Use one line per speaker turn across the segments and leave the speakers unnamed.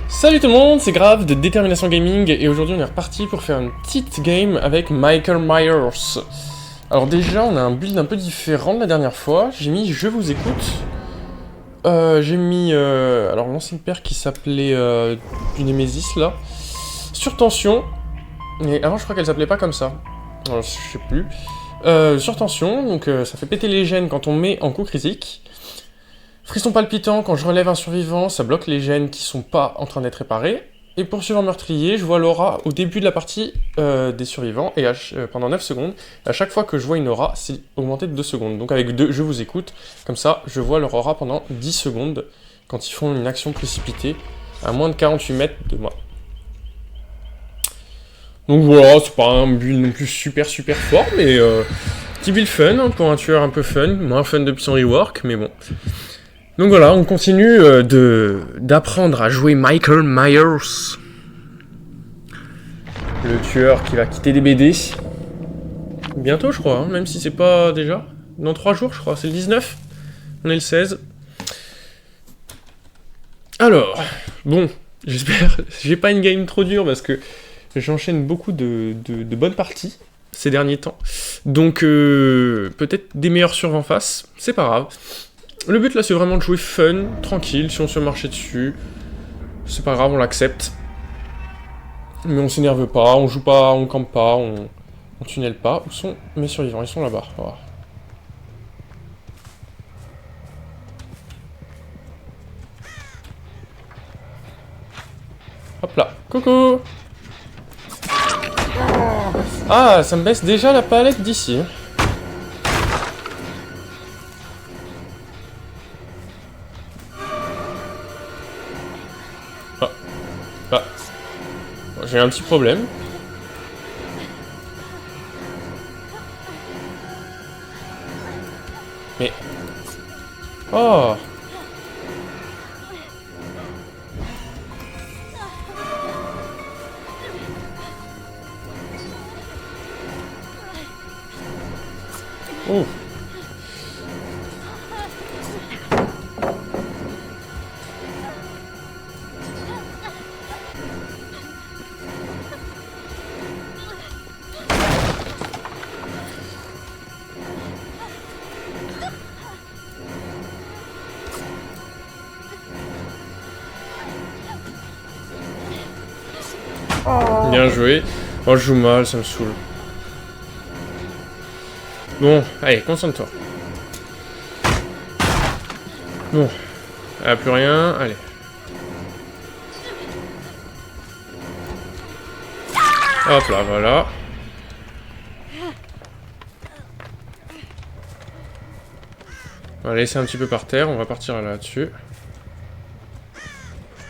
Salut tout le monde, c'est Grave de Détermination Gaming et aujourd'hui on est reparti pour faire une petite game avec Michael Myers. Alors déjà on a un build un peu différent de la dernière fois, j'ai mis Je vous écoute. J'ai mis alors l'ancien père qui s'appelait du Nemesis là. Surtension, et avant je crois qu'elle s'appelait pas comme ça, alors, je sais plus. Surtension, donc ça fait péter les gènes quand on met en coup critique. Frisson palpitant, quand je relève un survivant, ça bloque les gènes qui sont pas en train d'être réparés. Et poursuivant meurtrier, je vois l'aura au début de la partie des survivants, et pendant 9 secondes. À chaque fois que je vois une aura, c'est augmenté de 2 secondes. Donc avec 2, je vous écoute. Comme ça, je vois leur aura pendant 10 secondes, quand ils font une action précipitée, à moins de 48 mètres de moi. Donc voilà, c'est pas un build non plus super fort, mais petit build fun, hein, pour un tueur un peu fun. Moins fun depuis son rework, mais bon. Donc voilà, on continue d'apprendre à jouer Michael Myers. Le tueur qui va quitter des BD. Bientôt, je crois, hein, même si c'est pas déjà. Dans 3 jours, je crois, c'est le 19. On est le 16. Alors, bon, j'espère. J'ai pas une game trop dure parce que j'enchaîne beaucoup de bonnes parties ces derniers temps. Donc, peut-être des meilleurs survivants en face, c'est pas grave. Le but là c'est vraiment de jouer fun, tranquille, si on se fait marcher dessus, c'est pas grave, on l'accepte. Mais on s'énerve pas, on joue pas, on campe pas, on tunnel pas. Où sont mes survivants? Ils sont là-bas. Voilà. Hop là, coucou. Ah, ça me baisse déjà la palette d'ici. Ah, ah. J'ai un petit problème. Mais... Oh. Oh. Bien joué. Oh, je joue mal, ça me saoule. Bon, allez, concentre-toi. Bon, ah, plus rien, allez. Hop là, voilà. On va laisser un petit peu par terre, on va partir là-dessus.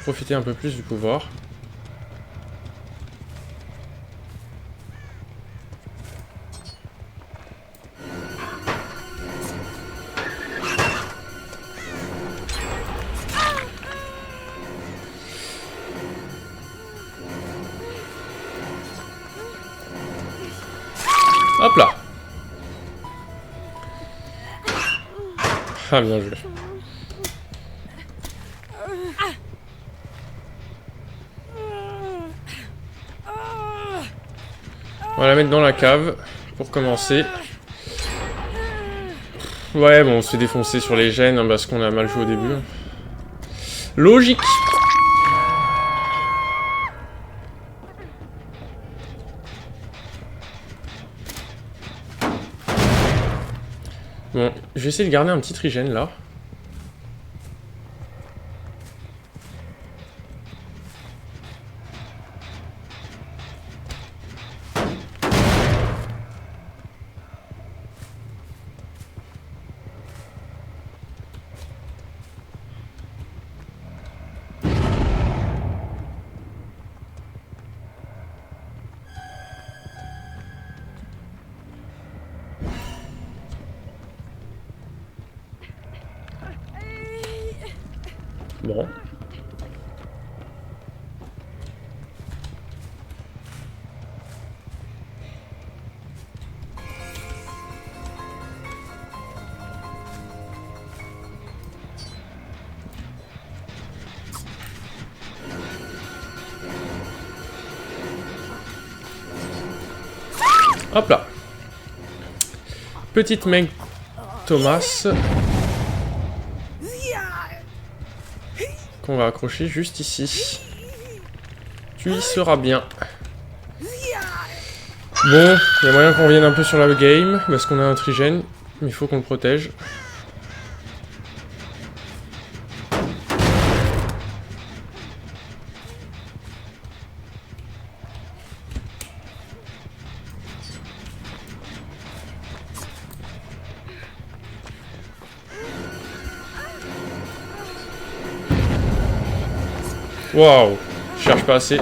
Profiter un peu plus du pouvoir. Hop là. Ah, bien joué. On va la mettre dans la cave, pour commencer. Ouais, bon, on se fait défoncer sur les gènes, hein, parce qu'on a mal joué au début. Logique. Bon, je vais essayer de garder un petit trigène, là. Hop là. Petite Meg Thomas. Qu'on va accrocher juste ici. Tu y seras bien. Bon, il y a moyen qu'on revienne un peu sur la game, parce qu'on a un trigène, mais il faut qu'on le protège. Waouh, je cherche pas assez.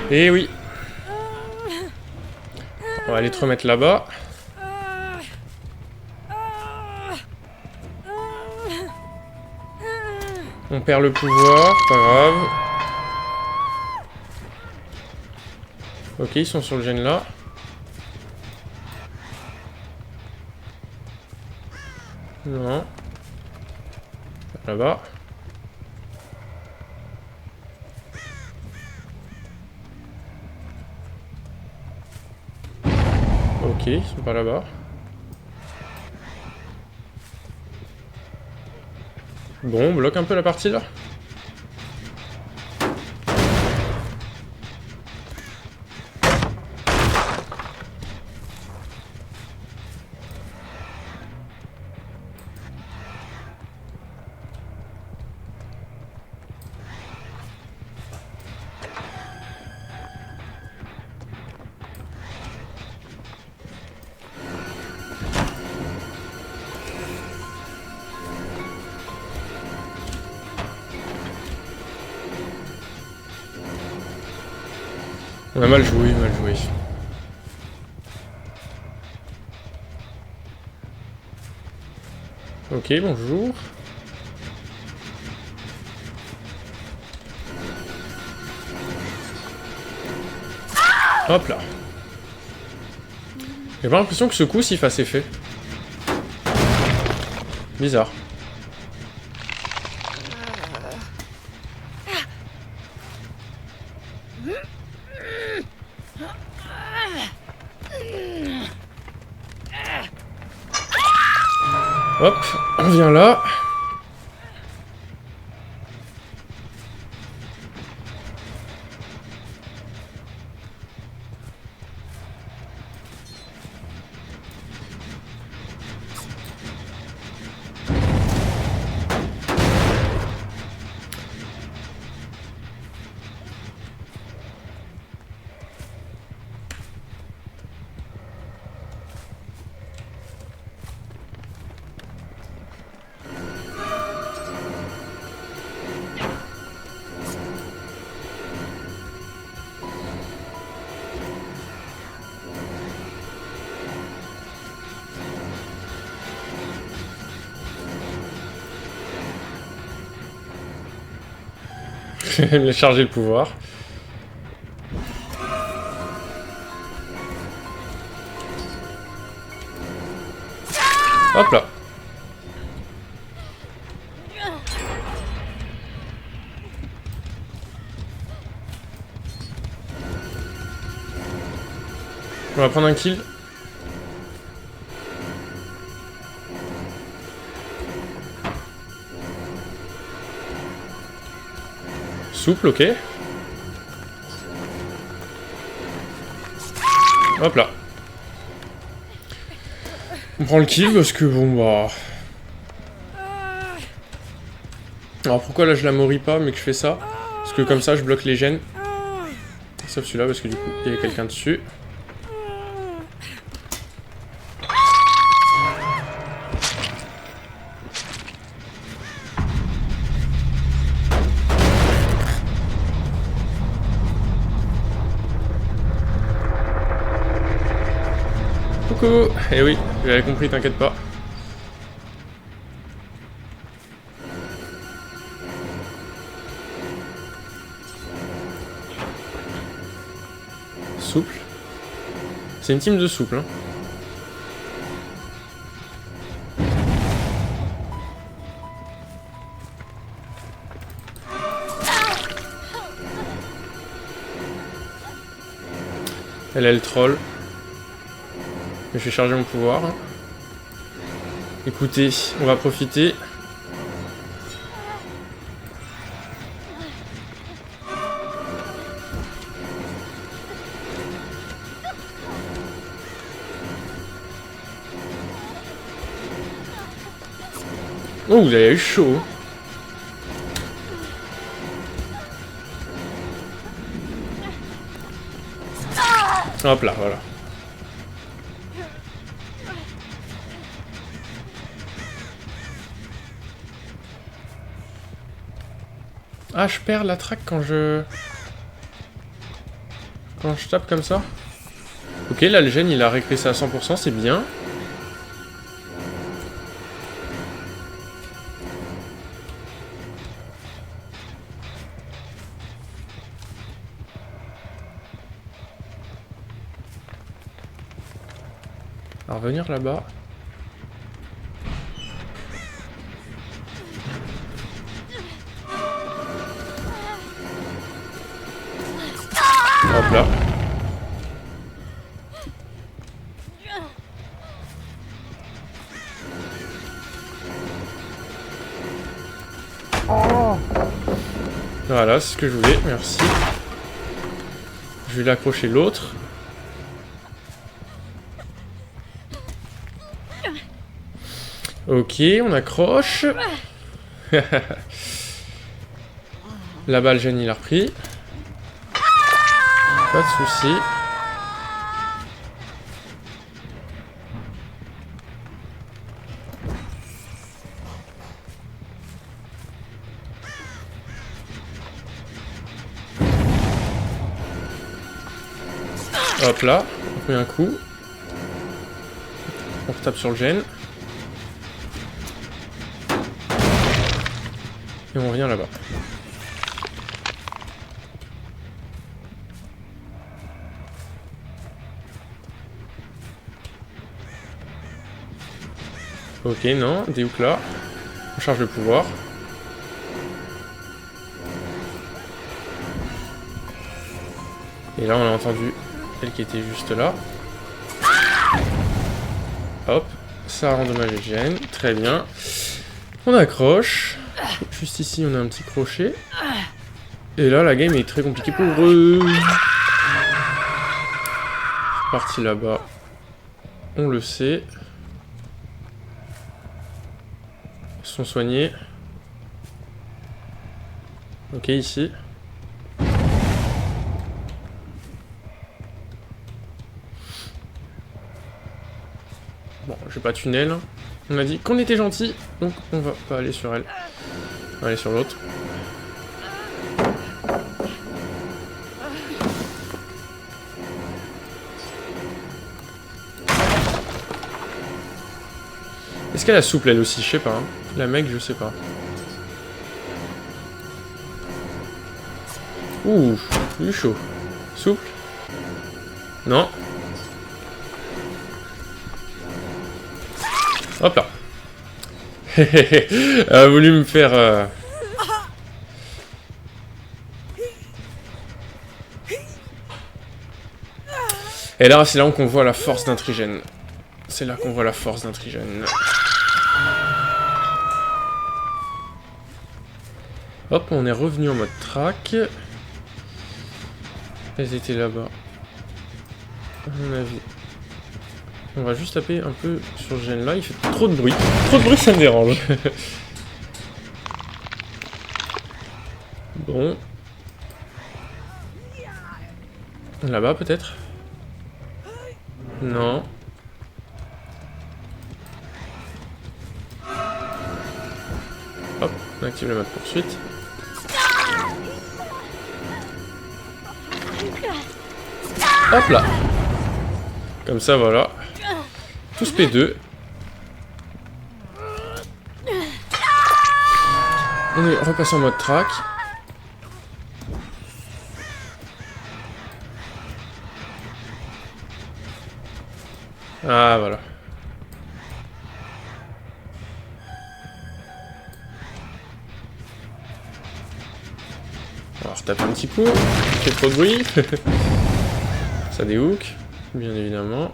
Eh oui. On va aller te remettre là-bas. On perd le pouvoir, pas grave. Ok, ils sont sur le gène là. Non. Là-bas. Ok, ils sont pas là-bas. Bon, on bloque un peu la partie là. On a mal joué, mal joué. Ok, bonjour. Hop là. J'ai pas l'impression que ce coup s'y fasse effet. Bizarre. Hop, on vient là. Je vais me charger le pouvoir. Hop là. On va prendre un kill. Souple, ok. Hop là. On prend le kill parce que bon bah... Alors pourquoi là je la morris pas mais que je fais ça? Parce que comme ça je bloque les gènes. Sauf celui-là parce que du coup il y avait quelqu'un dessus. Coucou. Eh oui, j'avais compris, t'inquiète pas. souple. C'est une team de souple, hein. Elle est le troll. Je vais charger mon pouvoir. Hein. Écoutez, on va profiter. Oh, vous avez eu chaud. Hop là, voilà. Ah, je perds la track quand je tape comme ça. Ok, là, le gène, il a régressé à 100%, c'est bien. On va revenir là-bas. Hop là. Voilà, c'est ce que je voulais, merci. Je vais l'accrocher l'autre. Ok, on accroche. Là-bas, le gène, il a repris. Pas de soucis. Hop là, on fait un coup. On retape sur le gène. Et on revient là-bas. Ok, non, des hooks là. On charge le pouvoir. Et là, on a entendu elle qui était juste là. Hop, ça a endommagé le gène. Très bien. On accroche. Juste ici, on a un petit crochet. Et là, la game est très compliquée pour eux. C'est parti là-bas. On le sait. Ils sont soignés. Ok, ici. Bon, je vais pas tunnel. On a dit qu'on était gentil, donc on va pas aller sur elle. On va aller sur l'autre. Est-ce qu'elle a souple elle aussi? Je sais pas. Hein. La mec, je sais pas. Ouh, plus chaud. Souple? Non. Hop là. Elle a voulu me faire... Et là, c'est là qu'on voit la force d'un trigène. C'est là qu'on voit la force d'un trigène. Hop, on est revenu en mode track. Elles étaient là-bas. À mon avis. On va juste taper un peu sur ce gène là, il fait trop de bruit. Trop de bruit, ça me dérange. Bon. Là-bas peut-être? Non. Hop, on active le mode poursuite. Hop là. Comme ça, voilà. Tous P2. On est repassé en mode track. Ah, voilà. On va retaper un petit coup. Fait trop de bruit. Ça déhook, bien évidemment.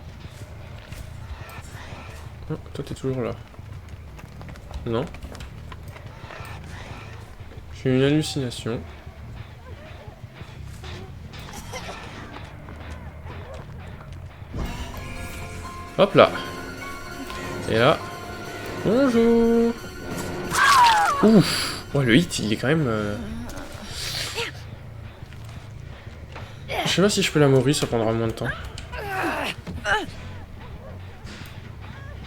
Oh, toi t'es toujours là. Non. J'ai une hallucination. Hop là. Et là. Bonjour. Ouf. Ouais, le hit, il est quand même... Je sais pas si je peux la mourir, ça prendra moins de temps.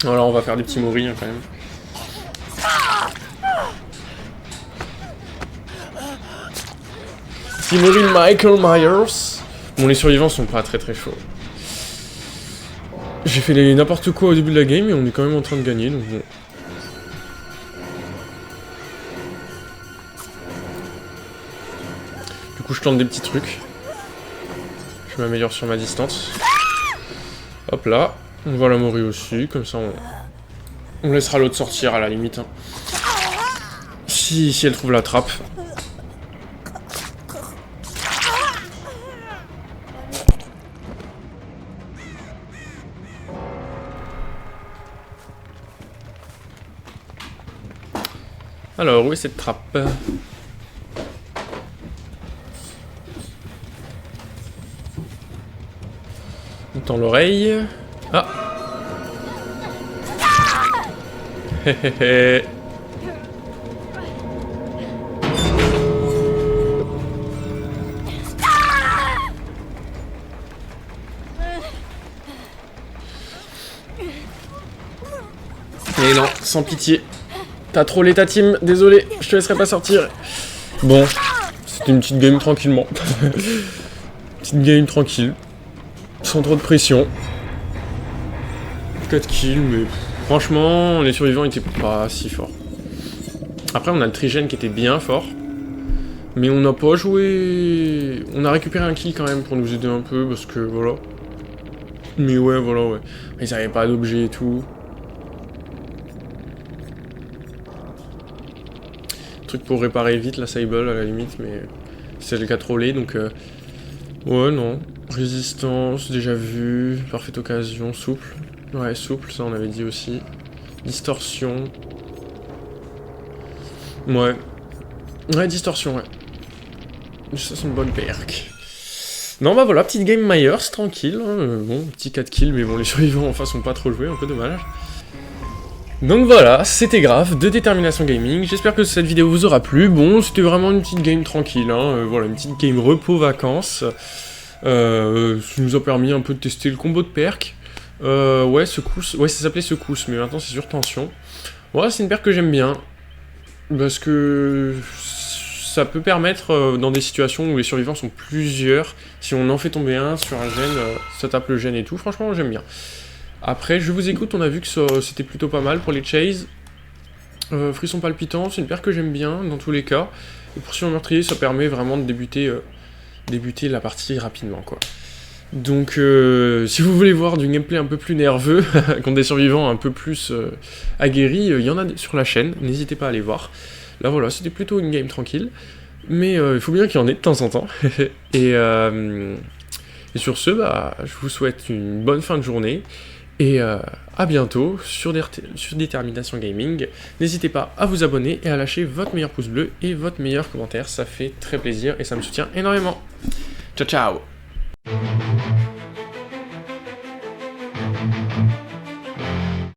Alors on va faire des petits mouris hein, quand même. Petit mouris de Michael Myers. Bon, les survivants sont pas très chauds. J'ai fait n'importe quoi au début de la game et on est quand même en train de gagner, donc bon. Du coup je tente des petits trucs. Je m'améliore sur ma distance. Hop là. On va la mourir aussi, comme ça on laissera l'autre sortir à la limite. Hein. Si elle trouve la trappe. Alors, où est cette trappe? On tend l'oreille. Ah. Hehehe. Et non, sans pitié. T'as trollé ta team, désolé, je te laisserai pas sortir. Bon, c'était une petite game tranquillement. Petite game tranquille. Sans trop de pression. 4 kills, mais franchement, les survivants étaient pas si forts. Après, on a le trigène qui était bien fort. Mais on n'a pas joué... On a récupéré un kill quand même pour nous aider un peu, parce que voilà. Mais ouais, voilà, ouais. Ils avaient pas d'objet et tout. Truc pour réparer vite la Sable à la limite, mais c'est le cas trollé, donc... Ouais, non. Résistance, déjà vu. Parfaite occasion, souple. Ouais, souple, ça on avait dit aussi. Distorsion. Ouais. Ouais, distorsion, ouais. Ça, c'est une bonne perk. Non, bah voilà, petite game Myers, tranquille. Hein. Bon, petit 4 kills, mais bon, les survivants en face ont pas trop joué, un peu dommage. Donc voilà, c'était grave, de Détermination Gaming. J'espère que cette vidéo vous aura plu. Bon, c'était vraiment une petite game tranquille, hein. Voilà, une petite game repos-vacances. Ça nous a permis un peu de tester le combo de perk. Ouais, secousse. Ouais, ça s'appelait secousse, mais maintenant c'est sur tension. Ouais, c'est une perk que j'aime bien. Parce que ça peut permettre, dans des situations où les survivants sont plusieurs, si on en fait tomber un sur un gène, ça tape le gène et tout. Franchement, j'aime bien. Après, je vous écoute, on a vu que c'était plutôt pas mal pour les chases. Frisson palpitant, c'est une perk que j'aime bien, dans tous les cas. Et pour Poursuivant meurtrier, ça permet vraiment de débuter la partie rapidement, quoi. Donc, si vous voulez voir du gameplay un peu plus nerveux, contre des survivants un peu plus aguerris, il y en a sur la chaîne, n'hésitez pas à aller voir. Là, voilà, c'était plutôt une game tranquille, mais il faut bien qu'il y en ait de temps en temps. Et sur ce, bah, je vous souhaite une bonne fin de journée, et à bientôt sur Détermination Gaming. N'hésitez pas à vous abonner et à lâcher votre meilleur pouce bleu et votre meilleur commentaire, ça fait très plaisir et ça me soutient énormément. Ciao ciao.